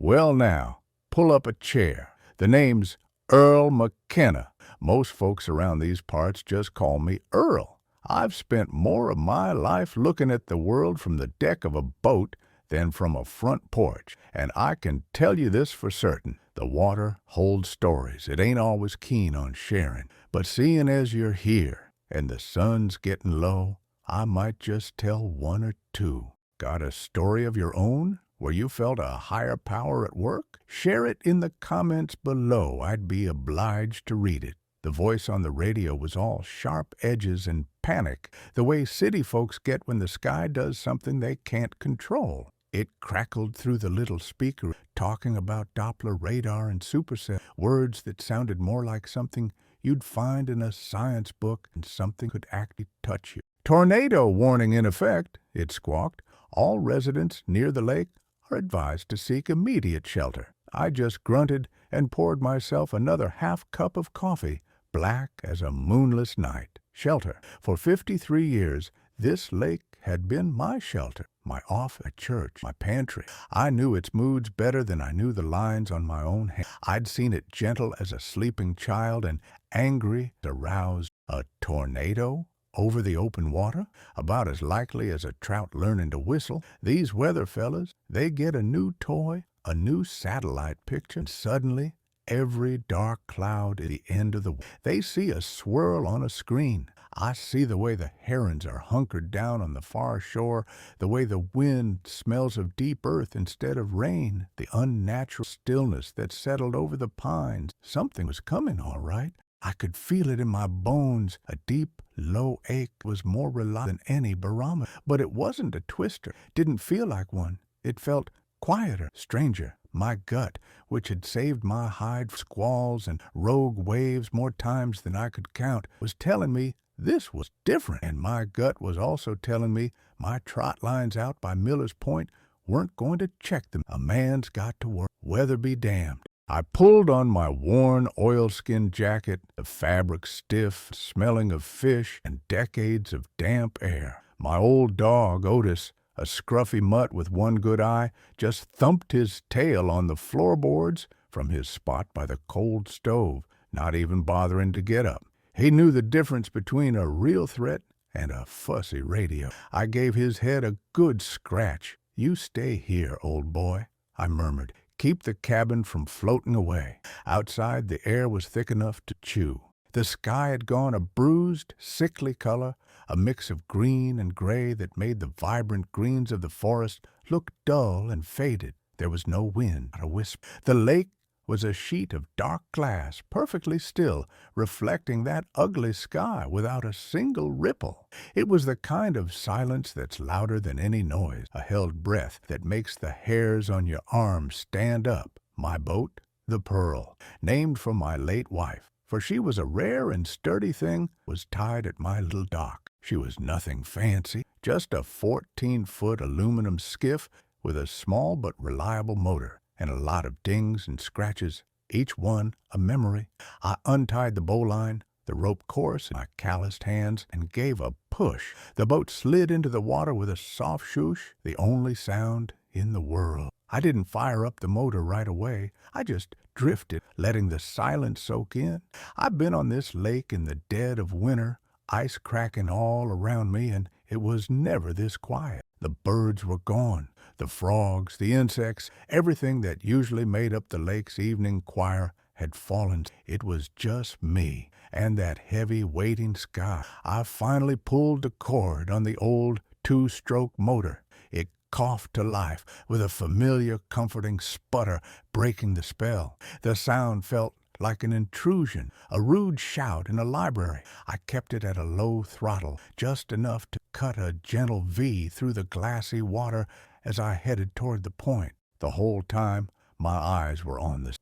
Well now, pull up a chair. The name's Earl McKenna. Most folks around these parts just call me Earl. I've spent more of my life looking at the world from the deck of a boat than from a front porch, and I can tell you this for certain. The water holds stories. It ain't always keen on sharing, but seeing as you're here and the sun's getting low, I might just tell one or two. Got a story of your own where you felt a higher power at work? Share it in the comments below. I'd be obliged to read it. The voice on the radio was all sharp edges and panic, the way city folks get when the sky does something they can't control. It crackled through the little speaker, talking about Doppler radar and supercell, words that sounded more like something you'd find in a science book and something could actually touch you. Tornado warning in effect, it squawked. All residents near the lake are advised to seek immediate shelter. I just grunted and poured myself another half cup of coffee, black as a moonless night. Shelter. For 53 years, this lake had been my shelter, my office, my church, my pantry. I knew its moods better than I knew the lines on my own hand. I'd seen it gentle as a sleeping child and angry, aroused. A tornado? Over the open water? About as likely as a trout learning to whistle. These weather fellas, they get a new toy, a new satellite picture, and suddenly, every dark cloud at the end of the... They see a swirl on a screen. I see the way the herons are hunkered down on the far shore, the way the wind smells of deep earth instead of rain, the unnatural stillness that settled over the pines. Something was coming, all right. I could feel it in my bones. A deep, low ache was more reliable than any barometer. But it wasn't a twister. Didn't feel like one. It felt quieter, stranger. My gut, which had saved my hide from squalls and rogue waves more times than I could count, was telling me this was different. And my gut was also telling me my trot lines out by Miller's Point weren't going to check them. A man's got to work. Weather be damned. I pulled on my worn oilskin jacket, the fabric stiff, smelling of fish and decades of damp air. My old dog, Otis, a scruffy mutt with one good eye, just thumped his tail on the floorboards from his spot by the cold stove, not even bothering to get up. He knew the difference between a real threat and a fussy radio. I gave his head a good scratch. "You stay here, old boy," I murmured. "Keep the cabin from floating away." Outside, the air was thick enough to chew. The sky had gone a bruised, sickly color, a mix of green and gray that made the vibrant greens of the forest look dull and faded. There was no wind, not a wisp. The lake was a sheet of dark glass, perfectly still, reflecting that ugly sky without a single ripple. It was the kind of silence that's louder than any noise, a held breath that makes the hairs on your arms stand up. My boat, the Pearl, named for my late wife, for she was a rare and sturdy thing, was tied at my little dock. She was nothing fancy, just a 14-foot aluminum skiff with a small but reliable motor, and a lot of dings and scratches, each one a memory. I untied the bowline, the rope course in my calloused hands, and gave a push. The boat slid into the water with a soft swoosh, the only sound in the world. I didn't fire up the motor right away. I just drifted, letting the silence soak in. I've been on this lake in the dead of winter, ice cracking all around me, and it was never this quiet. The birds were gone. The frogs, the insects, everything that usually made up the lake's evening choir had fallen. It was just me and that heavy, waiting sky. I finally pulled the cord on the old two-stroke motor. It coughed to life with a familiar, comforting sputter, breaking the spell. The sound felt like an intrusion, a rude shout in a library. I kept it at a low throttle, just enough to cut a gentle V through the glassy water as I headed toward the point. The whole time, my eyes were on the...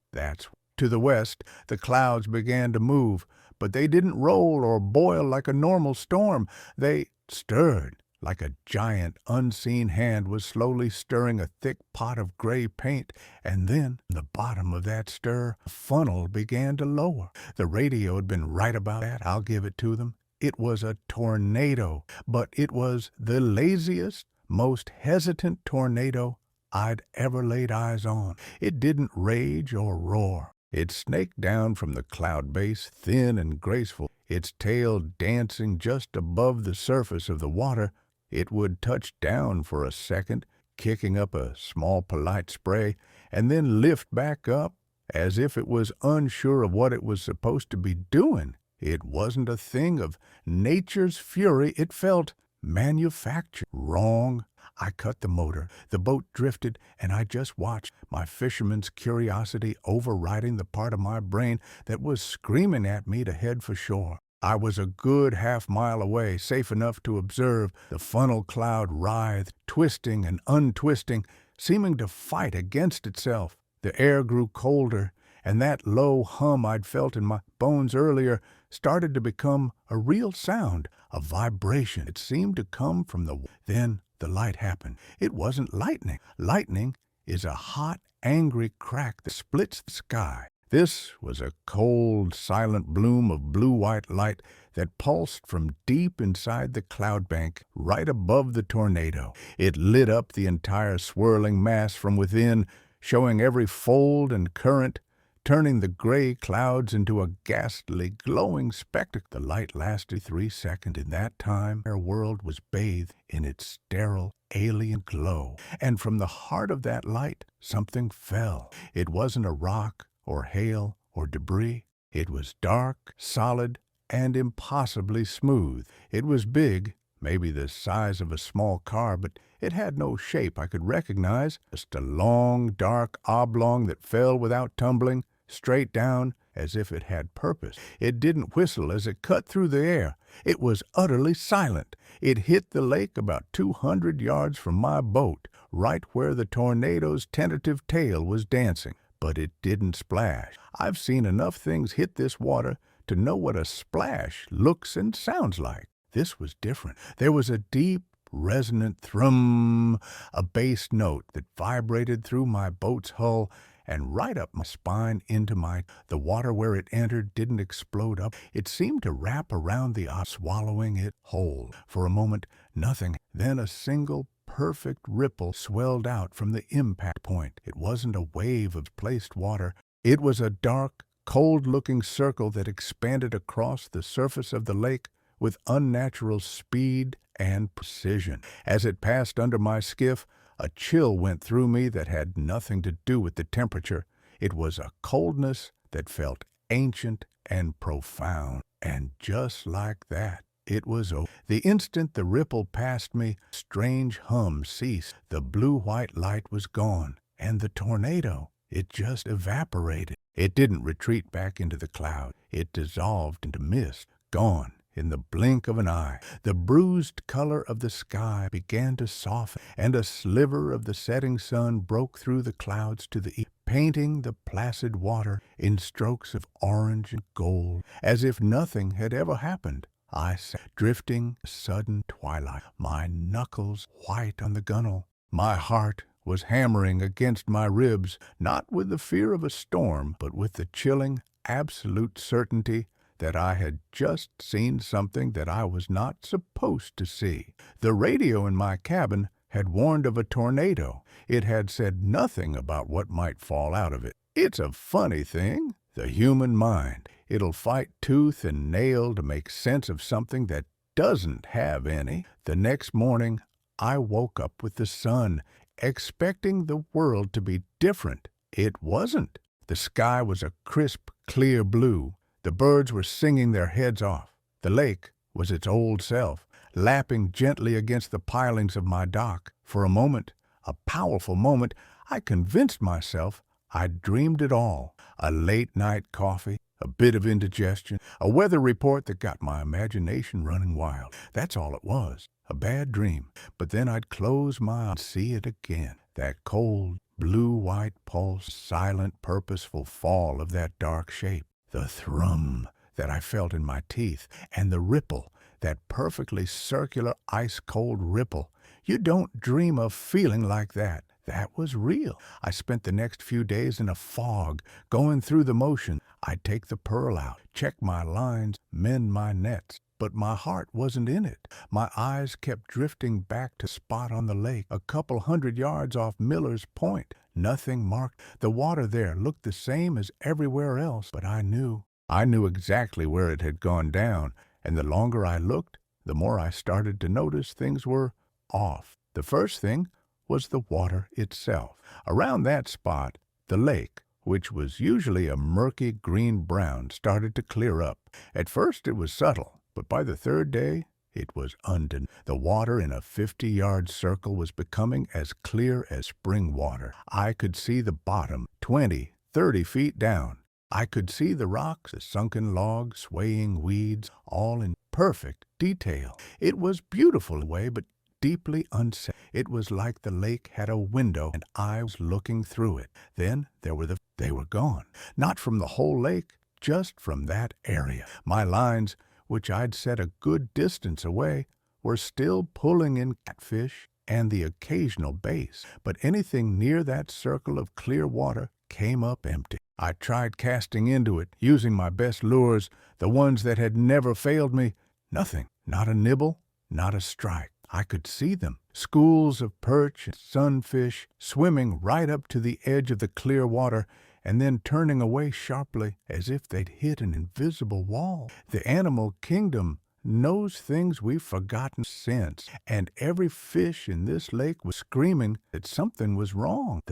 To the west, the clouds began to move, but they didn't roll or boil like a normal storm. They stirred, like a giant, unseen hand was slowly stirring a thick pot of gray paint, and then, in the bottom of that stir, a funnel began to lower. The radio had been right about that, I'll give it to them. It was a tornado, but it was the laziest, most hesitant tornado I'd ever laid eyes on. It didn't rage or roar. It snaked down from the cloud base, thin and graceful, its tail dancing just above the surface of the water. It would touch down for a second, kicking up a small polite spray, and then lift back up as if it was unsure of what it was supposed to be doing. It wasn't a thing of nature's fury. It felt manufactured. Wrong. I cut the motor. The boat drifted, and I just watched, my fisherman's curiosity overriding the part of my brain that was screaming at me to head for shore. I was a good half-mile away, safe enough to observe the funnel cloud writhe, twisting and untwisting, seeming to fight against itself. The air grew colder, and that low hum I'd felt in my bones earlier started to become a real sound, a vibration. It seemed to come from the... Then the light happened. It wasn't lightning. Lightning is a hot, angry crack that splits the sky. This was a cold, silent bloom of blue-white light that pulsed from deep inside the cloud bank, right above the tornado. It lit up the entire swirling mass from within, showing every fold and current, turning the gray clouds into a ghastly, glowing spectacle. The light lasted 3 seconds. In that time, our world was bathed in its sterile, alien glow. And from the heart of that light, something fell. It wasn't a rock or hail or debris. It was dark, solid, and impossibly smooth. It was big, maybe the size of a small car, but it had no shape I could recognize. Just a long, dark oblong that fell without tumbling, straight down, as if it had purpose. It didn't whistle as it cut through the air. It was utterly silent. It hit the lake about 200 yards from my boat, right where the tornado's tentative tail was dancing. But it didn't splash. I've seen enough things hit this water to know what a splash looks and sounds like. This was different. There was a deep, resonant thrum, a bass note that vibrated through my boat's hull and right up my spine into my... The water where it entered didn't explode up. It seemed to wrap around the eye, swallowing it whole. For a moment, nothing. Then a single perfect ripple swelled out from the impact point. It wasn't a wave of placed water. It was a dark, cold-looking circle that expanded across the surface of the lake with unnatural speed and precision. As it passed under my skiff, a chill went through me that had nothing to do with the temperature. It was a coldness that felt ancient and profound. And just like that, it was over. The instant the ripple passed me, strange hum ceased. The blue-white light was gone, and the tornado, it just evaporated. It didn't retreat back into the cloud. It dissolved into mist, gone in the blink of an eye. The bruised color of the sky began to soften, and a sliver of the setting sun broke through the clouds to the east, painting the placid water in strokes of orange and gold, as if nothing had ever happened. I sat drifting sudden twilight, my knuckles white on the gunwale. My heart was hammering against my ribs, not with the fear of a storm, but with the chilling, absolute certainty that I had just seen something that I was not supposed to see. The radio in my cabin had warned of a tornado. It had said nothing about what might fall out of it. It's a funny thing, the human mind. It'll fight tooth and nail to make sense of something that doesn't have any. The next morning, I woke up with the sun, expecting the world to be different. It wasn't. The sky was a crisp, clear blue. The birds were singing their heads off. The lake was its old self, lapping gently against the pilings of my dock. For a moment, a powerful moment, I convinced myself I'd dreamed it all. A late-night coffee, a bit of indigestion, a weather report that got my imagination running wild. That's all it was, a bad dream. But then I'd close my eyes and see it again. That cold, blue-white pulse, silent, purposeful fall of that dark shape. The thrum that I felt in my teeth, and the ripple, that perfectly circular, ice-cold ripple. You don't dream of feeling like that. That was real. I spent the next few days in a fog, going through the motion. I'd take the pearl out, check my lines, mend my nets. but my heart wasn't in it. My eyes kept drifting back to a spot on the lake, a couple 100 yards off Miller's Point. Nothing marked. The water there looked the same as everywhere else, but I knew. I knew exactly where it had gone down, and the longer I looked, the more I started to notice things were off. The first thing was the water itself. Around that spot, the lake, which was usually a murky green-brown, started to clear up. At first it was subtle, but by the third day it was undeniable. The water in a 50-yard circle was becoming as clear as spring water. I could see the bottom 20, 30 feet down. I could see the rocks, the sunken logs, swaying weeds, all in perfect detail. It was beautiful in a way, but deeply unsafe. It was like the lake had a window, and I was looking through it. Then they were gone. Not from the whole lake, just from that area. My lines, which I'd set a good distance away, were still pulling in catfish and the occasional bass, but anything near that circle of clear water came up empty. I tried casting into it, using my best lures, the ones that had never failed me. Nothing, not a nibble, not a strike. I could see them, schools of perch and sunfish, swimming right up to the edge of the clear water and then turning away sharply as if they'd hit an invisible wall. The animal kingdom knows things we've forgotten since, and every fish in this lake was screaming that something was wrong.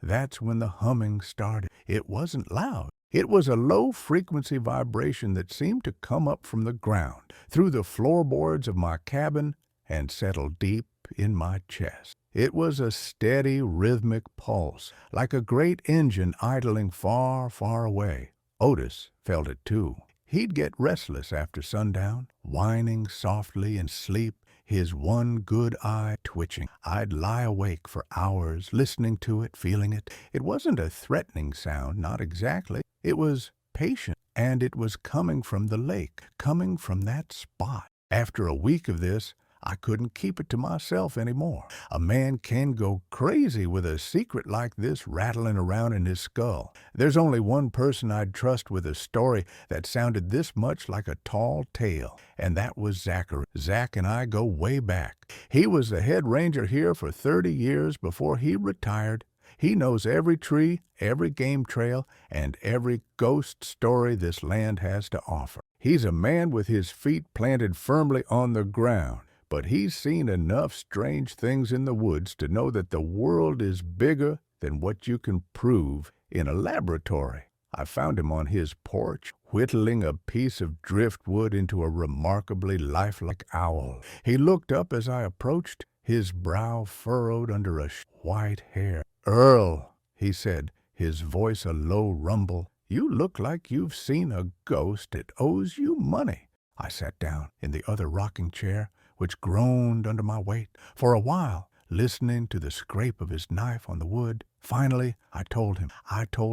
That's when the humming started. It wasn't loud. It was a low-frequency vibration that seemed to come up from the ground, through the floorboards of my cabin, and settle deep in my chest. It was a steady, rhythmic pulse, like a great engine idling far, far away. Otis felt it too. He'd get restless after sundown, whining softly in sleep, his one good eye twitching. I'd lie awake for hours, listening to it, feeling it. It wasn't a threatening sound, not exactly. It was patient, and it was coming from the lake, coming from that spot. After a week of this, I couldn't keep it to myself anymore. A man can go crazy with a secret like this rattling around in his skull. There's only one person I'd trust with a story that sounded this much like a tall tale, and that was Zachary. Zach and I go way back. He was the head ranger here for 30 years before he retired. He knows every tree, every game trail, and every ghost story this land has to offer. He's a man with his feet planted firmly on the ground. But he's seen enough strange things in the woods to know that the world is bigger than what you can prove in a laboratory. I found him on his porch, whittling a piece of driftwood into a remarkably lifelike owl. He looked up as I approached, his brow furrowed under a white hair. "Earl," he said, his voice a low rumble, "you look like you've seen a ghost that owes you money." I sat down in the other rocking chair, which groaned under my weight, for a while, listening to the scrape of his knife on the wood. Finally, I told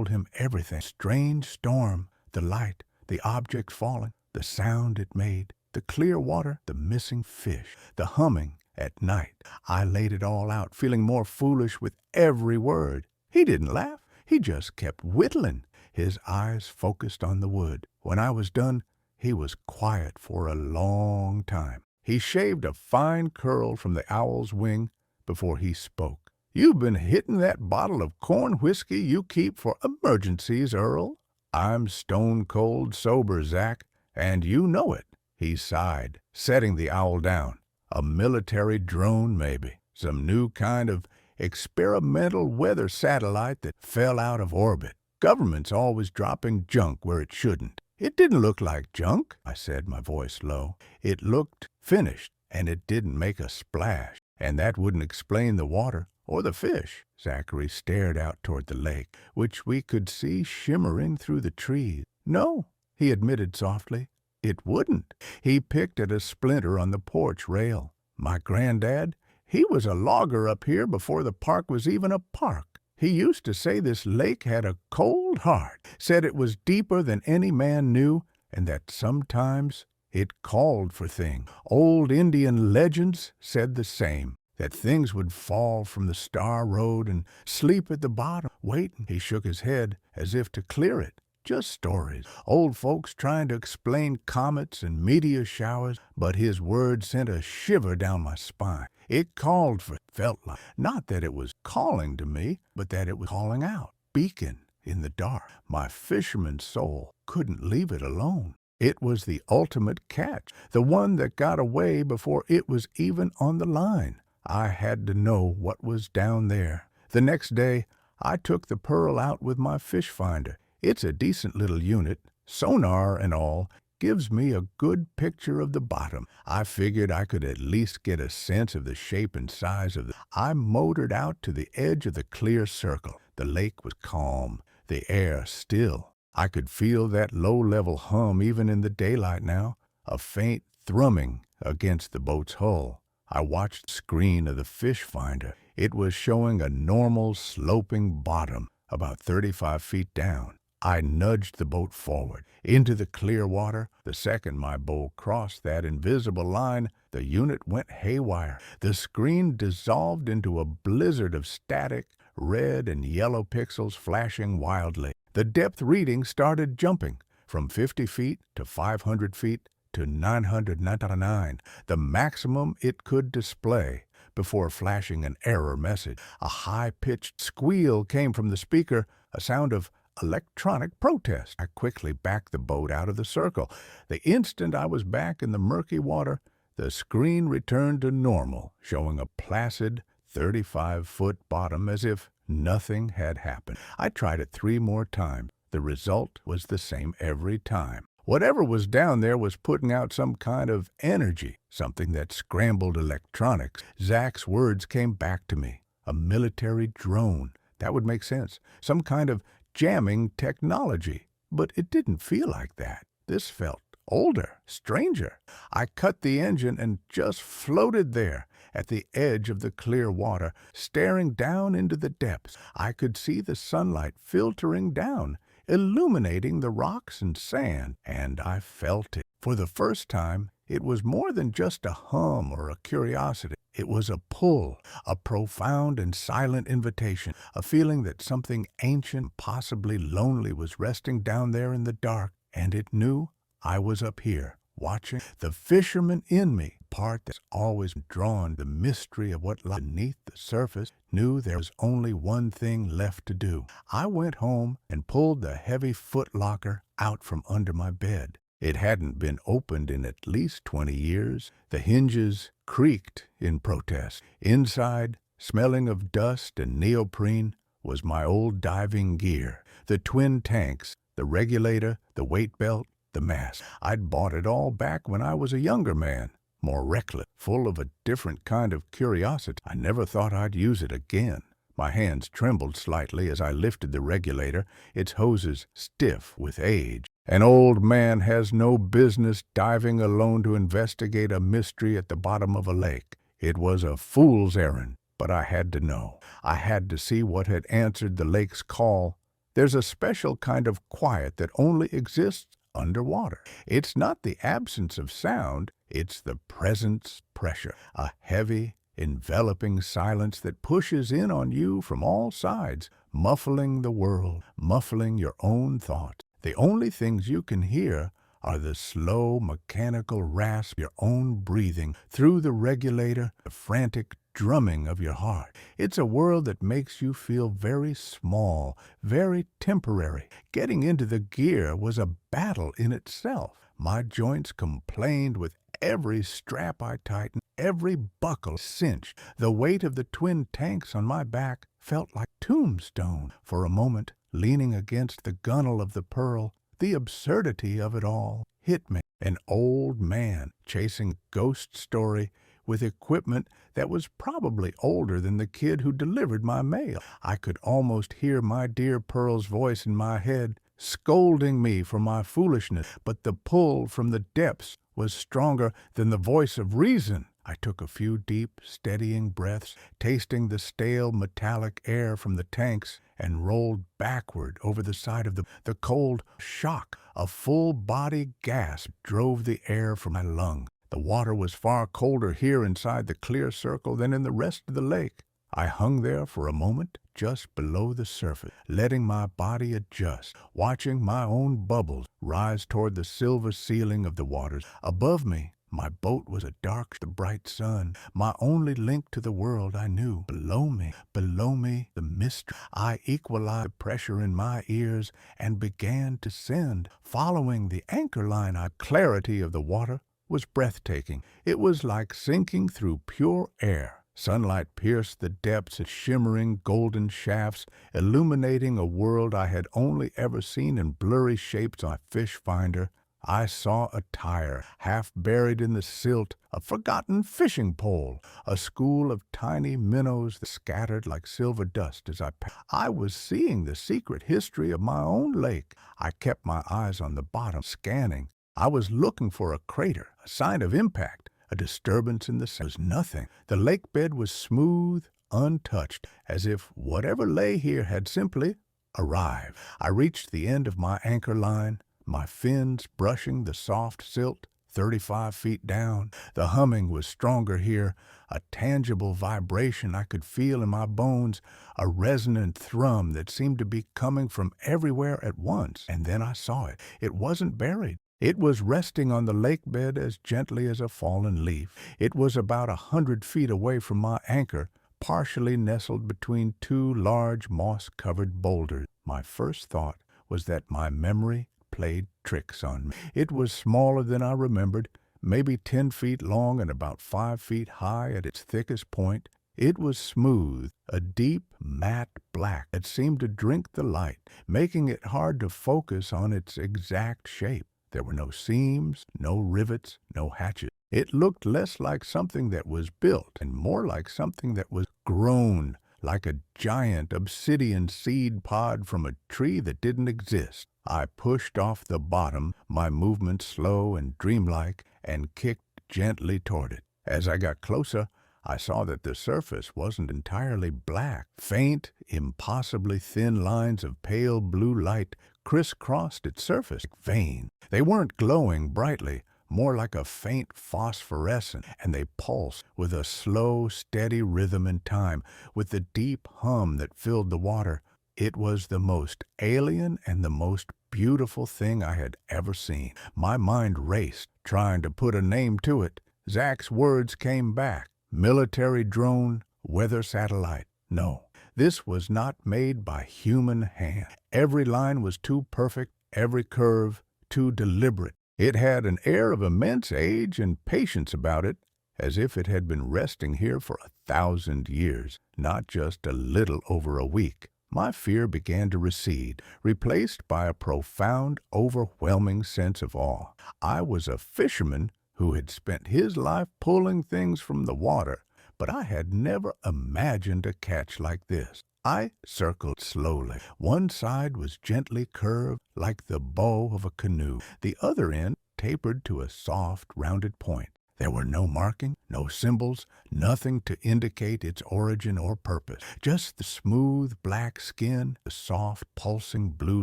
him everything. Strange storm, the light, the object falling, the sound it made, the clear water, the missing fish, the humming at night. I laid it all out, feeling more foolish with every word. He didn't laugh. He just kept whittling, his eyes focused on the wood. When I was done, he was quiet for a long time. He shaved a fine curl from the owl's wing before he spoke. "You've been hitting that bottle of corn whiskey you keep for emergencies, Earl." "I'm stone-cold sober, Zach, and you know it," he sighed, setting the owl down. "A military drone, maybe. Some new kind of experimental weather satellite that fell out of orbit. Government's always dropping junk where it shouldn't." "It didn't look like junk," I said, my voice low. "It looked finished, and it didn't make a splash. And that wouldn't explain the water or the fish." Zachary stared out toward the lake, which we could see shimmering through the trees. "No," he admitted softly, "it wouldn't." He picked at a splinter on the porch rail. "My granddad, he was a logger up here before the park was even a park. He used to say this lake had a cold heart, said it was deeper than any man knew, and that sometimes it called for things. Old Indian legends said the same, that things would fall from the Star Road and sleep at the bottom, waiting." He shook his head as if to clear it. just stories. Old folks trying to explain comets and meteor showers, but his words sent a shiver down my spine. It called for, felt like, not that it was calling to me, but that it was calling out, beacon in the dark. My fisherman's soul couldn't leave it alone. It was the ultimate catch, the one that got away before it was even on the line. I had to know what was down there. The next day, I took the pearl out with my fish finder. It's a decent little unit, sonar and all, gives me a good picture of the bottom. I figured I could at least get a sense of the shape and size of the... I motored out to the edge of the clear circle. The lake was calm, the air still. I could feel that low-level hum even in the daylight now, a faint thrumming against the boat's hull. I watched the screen of the fish finder. It was showing a normal sloping bottom, about 35 feet down. I nudged the boat forward, into the clear water. The second my bow crossed that invisible line, the unit went haywire. The screen dissolved into a blizzard of static, red and yellow pixels flashing wildly. The depth reading started jumping from 50 feet to 500 feet to 999, the maximum it could display, before flashing an error message. A high-pitched squeal came from the speaker, a sound of electronic protest. I quickly backed the boat out of the circle. The instant I was back in the murky water, the screen returned to normal, showing a placid 35-foot bottom as if nothing had happened. I tried it 3 more times. The result was the same every time. Whatever was down there was putting out some kind of energy, something that scrambled electronics. Zach's words came back to me. A military drone. That would make sense. Some kind of jamming technology. But it didn't feel like that. This felt older, stranger. I cut the engine and just floated there at the edge of the clear water, staring down into the depths. I could see the sunlight filtering down, illuminating the rocks and sand, and I felt it. For the first time, it was more than just a hum or a curiosity. It was a pull, a profound and silent invitation, a feeling that something ancient, possibly lonely, was resting down there in the dark, and it knew I was up here, watching. The fisherman in me, part that's always drawn the mystery of what lies beneath the surface, knew there was only one thing left to do. I went home and pulled the heavy footlocker out from under my bed. It hadn't been opened in at least 20 years. The hinges creaked in protest. Inside, smelling of dust and neoprene, was my old diving gear, the twin tanks, the regulator, the weight belt, the mask. I'd bought it all back when I was a younger man, more reckless, full of a different kind of curiosity. I never thought I'd use it again. My hands trembled slightly as I lifted the regulator, its hoses stiff with age. An old man has no business diving alone to investigate a mystery at the bottom of a lake. It was a fool's errand, but I had to know. I had to see what had answered the lake's call. There's a special kind of quiet that only exists underwater. It's not the absence of sound, it's the presence pressure, a heavy, enveloping silence that pushes in on you from all sides, muffling the world, muffling your own thoughts. The only things you can hear are the slow, mechanical rasp of your own breathing through the regulator, the frantic drumming of your heart. It's a world that makes you feel very small, very temporary. Getting into the gear was a battle in itself. My joints complained with every strap I tightened, every buckle cinched. The weight of the twin tanks on my back felt like tombstone. For a moment, leaning against the gunwale of the Pearl, the absurdity of it all hit me. An old man chasing a ghost story with equipment that was probably older than the kid who delivered my mail. I could almost hear my dear Pearl's voice in my head, scolding me for my foolishness, but the pull from the depths was stronger than the voice of reason. I took a few deep, steadying breaths, tasting the stale, metallic air from the tanks, and rolled backward over the side of the cold shock. A full-body gasp drove the air from my lungs. The water was far colder here inside the clear circle than in the rest of the lake. I hung there for a moment just below the surface, letting my body adjust, watching my own bubbles rise toward the silver ceiling of the waters. Above me, my boat was a dark, the bright sun, my only link to the world I knew. Below me, the mystery. I equalized the pressure in my ears and began to descend, following the anchor line. Clarity of the water was breathtaking. It was like sinking through pure air. Sunlight pierced the depths in shimmering golden shafts, illuminating a world I had only ever seen in blurry shapes on a fish finder. I saw a tire, half buried in the silt, a forgotten fishing pole, a school of tiny minnows that scattered like silver dust as I passed. I was seeing the secret history of my own lake. I kept my eyes on the bottom, scanning. I was looking for a crater, a sign of impact. A disturbance in the sand was nothing. The lake bed was smooth, untouched, as if whatever lay here had simply arrived. I reached the end of my anchor line, my fins brushing the soft silt 35 feet down. The humming was stronger here, a tangible vibration I could feel in my bones, a resonant thrum that seemed to be coming from everywhere at once. And then I saw it. It wasn't buried. It was resting on the lake bed as gently as a fallen leaf. It was about 100 feet away from my anchor, partially nestled between two large moss-covered boulders. My first thought was that my memory played tricks on me. It was smaller than I remembered, maybe 10 feet long and about 5 feet high at its thickest point. It was smooth, a deep, matte black that seemed to drink the light, making it hard to focus on its exact shape. There were no seams, no rivets, no hatches. It looked less like something that was built and more like something that was grown, like a giant obsidian seed pod from a tree that didn't exist. I pushed off the bottom, my movement slow and dreamlike, and kicked gently toward it. As I got closer, I saw that the surface wasn't entirely black. Faint, impossibly thin lines of pale blue light crisscrossed its surface like veins. They weren't glowing brightly, more like a faint phosphorescence, and they pulsed with a slow, steady rhythm and time, with the deep hum that filled the water. It was the most alien and the most beautiful thing I had ever seen. My mind raced, trying to put a name to it. Zach's words came back. Military drone, weather satellite. No, this was not made by human hand. Every line was too perfect, every curve too deliberate. It had an air of immense age and patience about it, as if it had been resting here for 1,000 years, not just a little over a week. My fear began to recede, replaced by a profound, overwhelming sense of awe. I was a fisherman who had spent his life pulling things from the water, but I had never imagined a catch like this. I circled slowly. One side was gently curved like the bow of a canoe. The other end tapered to a soft, rounded point. There were no markings, no symbols, nothing to indicate its origin or purpose. Just the smooth black skin, the soft, pulsing blue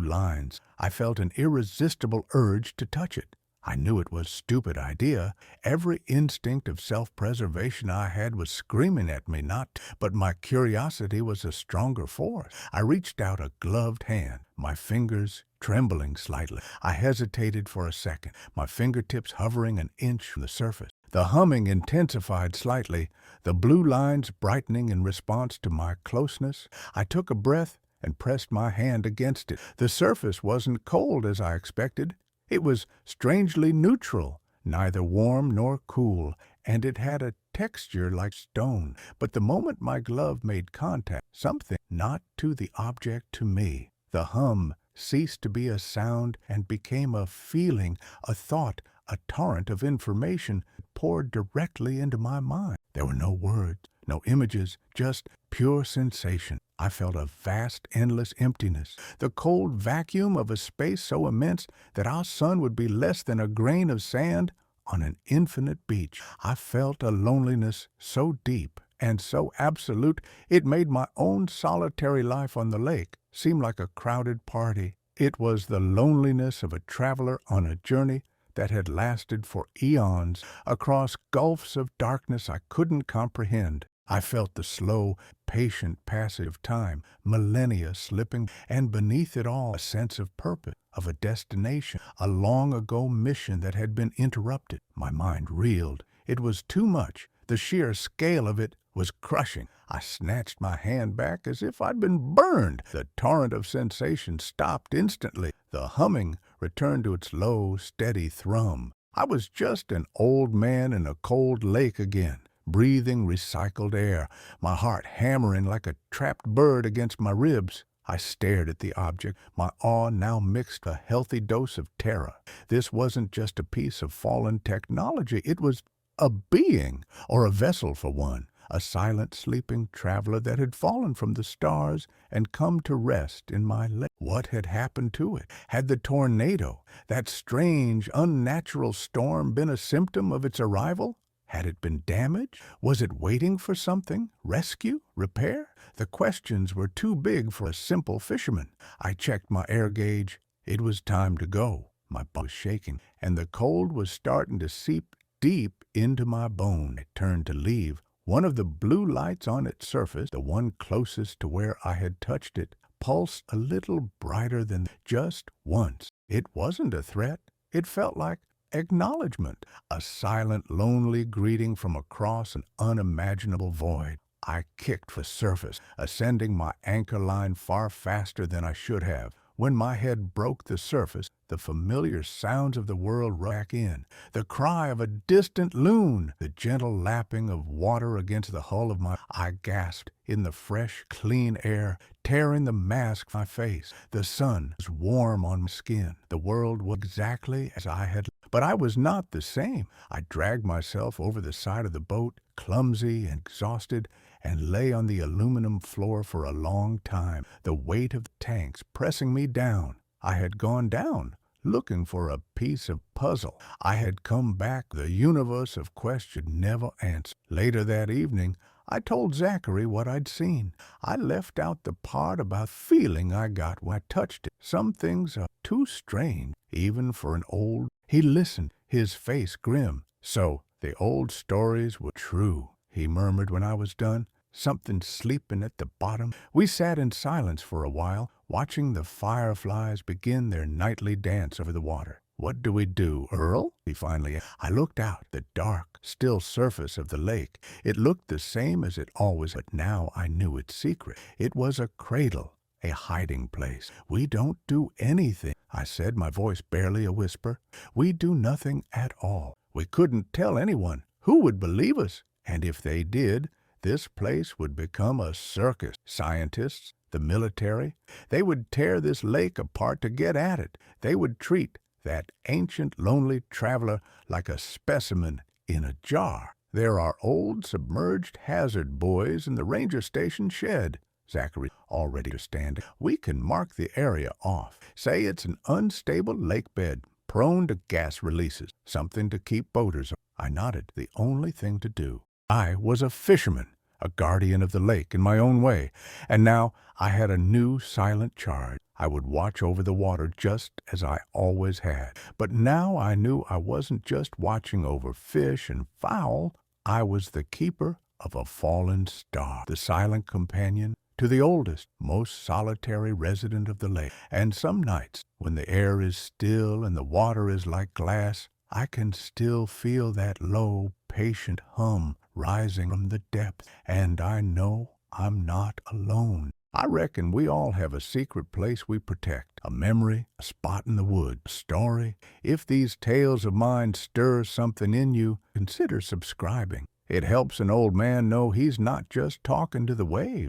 lines. I felt an irresistible urge to touch it. I knew it was a stupid idea. Every instinct of self-preservation I had was screaming at me not to, but my curiosity was a stronger force. I reached out a gloved hand, my fingers trembling slightly. I hesitated for a second, my fingertips hovering an inch from the surface. The humming intensified slightly, the blue lines brightening in response to my closeness. I took a breath and pressed my hand against it. The surface wasn't cold as I expected. It was strangely neutral, neither warm nor cool, and it had a texture like stone. But the moment my glove made contact, something, not to the object, to me, the hum ceased to be a sound and became a feeling, a thought, a torrent of information poured directly into my mind. There were no words, no images, just pure sensation. I felt a vast, endless emptiness, the cold vacuum of a space so immense that our sun would be less than a grain of sand on an infinite beach. I felt a loneliness so deep and so absolute it made my own solitary life on the lake seem like a crowded party. It was the loneliness of a traveler on a journey that had lasted for eons across gulfs of darkness I couldn't comprehend. I felt the slow, patient passage of time, millennia slipping, and beneath it all a sense of purpose, of a destination, a long-ago mission that had been interrupted. My mind reeled. It was too much. The sheer scale of it was crushing. I snatched my hand back as if I'd been burned. The torrent of sensation stopped instantly. The humming returned to its low, steady thrum. I was just an old man in a cold lake again, breathing recycled air, my heart hammering like a trapped bird against my ribs. I stared at the object, my awe now mixed a healthy dose of terror. This wasn't just a piece of fallen technology, it was a being, or a vessel for one, a silent sleeping traveler that had fallen from the stars and come to rest in my lake. What had happened to it? Had the tornado, that strange, unnatural storm, been a symptom of its arrival? Had it been damaged? Was it waiting for something? Rescue? Repair? The questions were too big for a simple fisherman. I checked my air gauge. It was time to go. My body was shaking, and the cold was starting to seep deep into my bone. I turned to leave. One of the blue lights on its surface, the one closest to where I had touched it, pulsed a little brighter than just once. It wasn't a threat. It felt like acknowledgement, a silent, lonely greeting from across an unimaginable void. I kicked for surface, ascending my anchor line far faster than I should have. When my head broke the surface, the familiar sounds of the world rushed back in. The cry of a distant loon, the gentle lapping of water against the hull of my... I gasped in the fresh, clean air, tearing the mask from my face. The sun was warm on my skin. The world was exactly as I had... But I was not the same. I dragged myself over the side of the boat, clumsy and exhausted, and lay on the aluminum floor for a long time, the weight of the tanks pressing me down. I had gone down, looking for a piece of puzzle. I had come back, the universe of questions never answered. Later that evening, I told Zachary what I'd seen. I left out the part about feeling I got when I touched it. Some things are too strange, even for an old... He listened, his face grim. So the old stories were true, he murmured when I was done. Something sleeping at the bottom. We sat in silence for a while, watching the fireflies begin their nightly dance over the water. "What do we do, Earl?" he finally asked. I looked out. The dark, still surface of the lake. It looked the same as it always had, but now I knew its secret. It was a cradle, a hiding place. "We don't do anything," I said, my voice barely a whisper. "We do nothing at all. We couldn't tell anyone. Who would believe us? And if they did, this place would become a circus. Scientists, the military, they would tear this lake apart to get at it. They would treat that ancient, lonely traveler like a specimen in a jar. There are old submerged hazard buoys in the ranger station shed." Zachary already understanding. "We can mark the area off. Say it's an unstable lake bed, prone to gas releases, something to keep boaters." I nodded. The only thing to do. I was a fisherman, a guardian of the lake in my own way, and now I had a new silent charge. I would watch over the water just as I always had. But now I knew I wasn't just watching over fish and fowl. I was the keeper of a fallen star, the silent companion to the oldest, most solitary resident of the lake. And some nights, when the air is still and the water is like glass, I can still feel that low, patient hum rising from the depths, and I know I'm not alone. I reckon we all have a secret place we protect, a memory, a spot in the woods, a story. If these tales of mine stir something in you, consider subscribing. It helps an old man know he's not just talking to the waves.